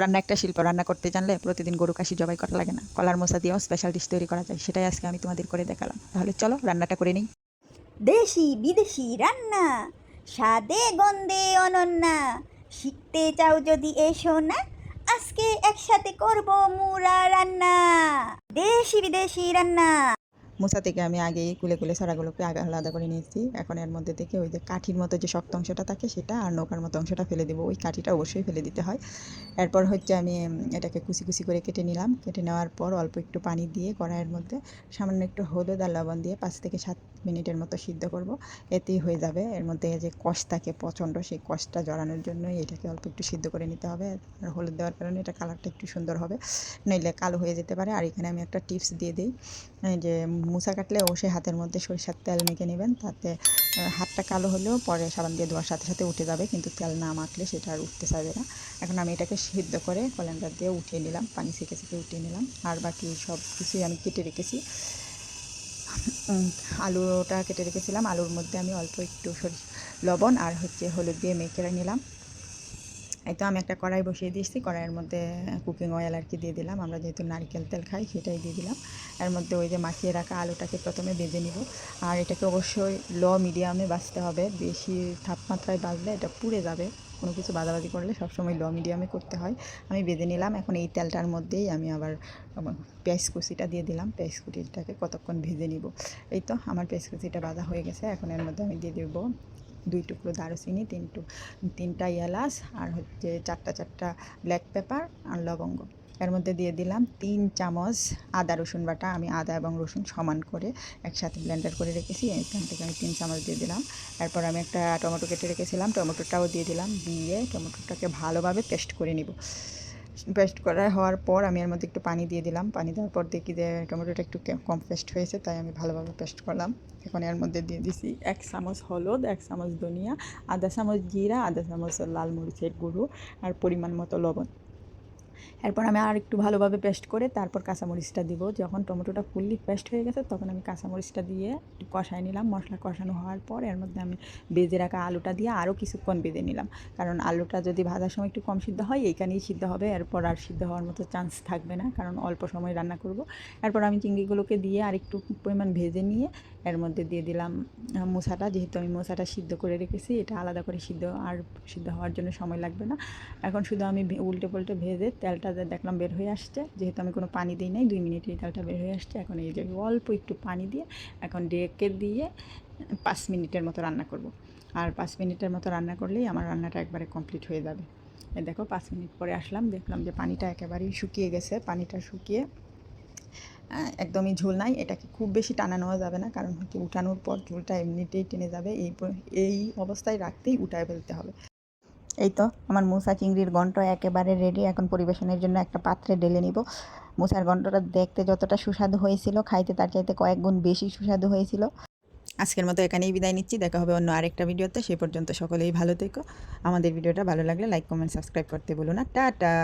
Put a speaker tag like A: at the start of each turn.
A: রান্না একটা শিল্প। রান্না করতে জানলে প্রতিদিন গরু কাশি জবাই করা লাগে না। কলার মোচা দিয়েও স্পেশাল ডিশ তৈরি করা যায়, সেটাই আজকে আমি তোমাদের করে দেখালাম। তাহলে চলো রান্নাটা করে নিই।
B: দেশি বিদেশি রান্না, স্বাদে গন্ধে অনন্যা। শিখতে চাও যদি এসো না, আজকে একসাথে করব মুরা রান্না। দেশি বিদেশি রান্না।
A: মোচা থেকে আমি আগেই কুলে কুলে ছড়াগুলোকে আগে আলাদা করে নিয়েছি। এখন এর মধ্যে থেকে ওই যে কাঠির মতো যে শক্ত অংশটা থাকে সেটা, আর নৌকার মতো অংশটা ফেলে দেবো। ওই কাঠিটা অবশ্যই ফেলে দিতে হয়। এরপর হচ্ছে আমি এটাকে কুচি কুচি করে কেটে নিলাম। কেটে নেওয়ার পর অল্প একটু পানি দিয়ে কড়াইয়ের মধ্যে সামান্য একটু হলুদ আর লবণ দিয়ে 5 থেকে 7 মিনিটের মতো সিদ্ধ করব। এতেই হয়ে যাবে। এর মধ্যে যে কষ থাকে প্রচণ্ড, সেই কষটা জড়ানোর জন্যই এটাকে অল্প একটু সিদ্ধ করে নিতে হবে। আর হলুদ দেওয়ার কারণে এটা কালারটা একটু সুন্দর হবে, নইলে কালো হয়ে যেতে পারে। আর এখানে আমি একটা টিপস দিয়ে দিই, যে মুসা কাটলে অবশ্যই হাতের মধ্যে সরিষার তেল মেখে নেবেন। তাতে হাতটা কালো হলেও পরে সাবান দিয়ে ধোয়ার সাথে সাথে উঠে যাবে, কিন্তু তেল না মাখলে সেটা আর উঠতে চাইবে না। এখন আমি এটাকে সিদ্ধ করে কলান্ডার দিয়ে উঠিয়ে নিলাম, পানি ছেঁকে ছেঁকে উঠিয়ে নিলাম। আর বাকি সব কিছুই আমি কেটে রেখেছি। আলুটা কেটে রেখেছিলাম, আলুর মধ্যে আমি অল্প একটু লবণ আর হচ্ছে হলুদ দিয়ে মেখে নিলাম। এই তো আমি একটা কড়াই বসিয়ে দিয়েছি, কড়াইয়ের মধ্যে কুকিং অয়েল আর কি দিয়ে দিলাম। আমরা যেহেতু নারকেল তেল খাই সেটাই দিয়ে দিলাম। এর মধ্যে ওই যে মাখিয়ে রাখা আলুটাকে প্রথমে ভেজে নিব। আর এটাকে অবশ্যই লো মিডিয়ামে ভাজতে হবে, বেশি তাপমাত্রায় ভাজলে এটা পুড়ে যাবে। কোনো কিছু ভাজাভাজি করলে সবসময় লো মিডিয়ামে করতে হয়। আমি ভেজে নিলাম। এখন এই তেলটার মধ্যেই আমি আবার পেঁয়াজ কুচিটা দিয়ে দিলাম। পেঁয়াজ কুচিটাকে কতক্ষণ ভেজে নিব। এই তো আমার পেঁয়াজ কুচিটা ভাজা হয়ে গেছে। এখন এর মধ্যে আমি দিয়ে দেবো 2 টুকরো দারুচিনি, 3টা এলাচ, আর হচ্ছে 4টা ব্ল্যাক পেপার আর লবঙ্গ। এর মধ্যে দিয়ে দিলাম 3 চামচ আদা রসুন বাটা। আমি আদা এবং রসুন সমান করে একসাথে ব্লেন্ডার করে রেখেছি, এখান থেকে আমি 3 চামচ দিয়ে দিলাম। এরপর আমি একটা টমেটো কেটে রেখেছিলাম, টমেটোটাও দিয়ে দিলাম। দিয়ে টমেটোটাকে ভালোভাবে পেস্ট করে নিব। পেস্ট করা হওয়ার পর আমি এর মধ্যে একটু পানি দিয়ে দিলাম। পানি দেওয়ার পর দেখি যে টমেটোটা একটু কম পেস্ট হয়েছে, তাই আমি ভালোভাবে পেস্ট করলাম। এখন এর মধ্যে দিয়ে দিছি 1 চামচ হলুদ, 1 চামচ ধনিয়া, আধা চামচ জিরা, আধা চামচ লাল মরিচের গুঁড়ো, আর পরিমাণ মতো লবণ। এরপর আমি আর একটু ভালোভাবে পেস্ট করে তারপর কাঁচামরিচটা দিব। যখন টমেটোটা ফুললি পেস্ট হয়ে গেছে তখন আমি কাঁচামরিচটা দিয়ে একটু কষাই নিলাম। মশলা কষানো হওয়ার পর এর মধ্যে আমি ভেজে রাখা আলুটা দিয়ে আরও কিছুক্ষণ ভেজে নিলাম, কারণ আলুটা যদি ভাজার সময় একটু কম সিদ্ধ হয় এইখানেই সিদ্ধ হবে। এরপর আর সিদ্ধ হওয়ার মতো চান্স থাকবে না, কারণ অল্প সময় রান্না করব। এরপর আমি চিংড়িগুলোকে দিয়ে আর একটু পরিমাণ ভেজে নিয়ে এর মধ্যে দিয়ে দিলাম মোচাটা। যেহেতু আমি মোচাটা সিদ্ধ করে রেখেছি, এটা আলাদা করে সিদ্ধ হওয়ার জন্য সময় লাগবে না। এখন শুধু আমি উল্টে পাল্টে ভেজে তেলটা দেখলাম বের হয়ে আসছে, যেহেতু আমি কোনো পানি দিই নাই, 2 মিনিটেই তেলটা বের হয়ে আসছে। এখন এই যে অল্প একটু পানি দিয়ে এখন ডেকে দিয়ে 5 মিনিটের মতো রান্না করব। আর 5 মিনিটের মতো রান্না করলেই আমার রান্নাটা একবারে কমপ্লিট হয়ে যাবে। এই দেখো 5 মিনিট পরে আসলাম, দেখলাম যে পানিটা একেবারেই শুকিয়ে গেছে। পানিটা শুকিয়ে একদমই ঝোল নাই। এটাকে খুব বেশি টানানোও যাবে না, কারণ হচ্ছে উঠানোর পর ঝোলটা এমনিতেই টেনে যাবে। এই অবস্থায় রাখতেই উঠায় ফেলতে হবে। এই তো আমার মুসা চিংড়ির ঘন্ট একেবারে রেডি। এখন পরিবেশনের জন্য একটা পাত্রে ঢেলে নিব। মুসার ঘন্টটা দেখতে যতটা সুস্বাদু হয়েছিল, খাইতে তার চাইতে কয়েক গুণ বেশি সুস্বাদু হয়েছিল। আজকের মতো এখানেই বিদায় নিচ্ছি। দেখা হবে অন্য আরেকটা ভিডিওতে। সেই পর্যন্ত সকলেই ভালো থেকো। আমাদের ভিডিওটা ভালো লাগলে লাইক, কমেন্ট, সাবস্ক্রাইব করতে ভুলো না। টাটা।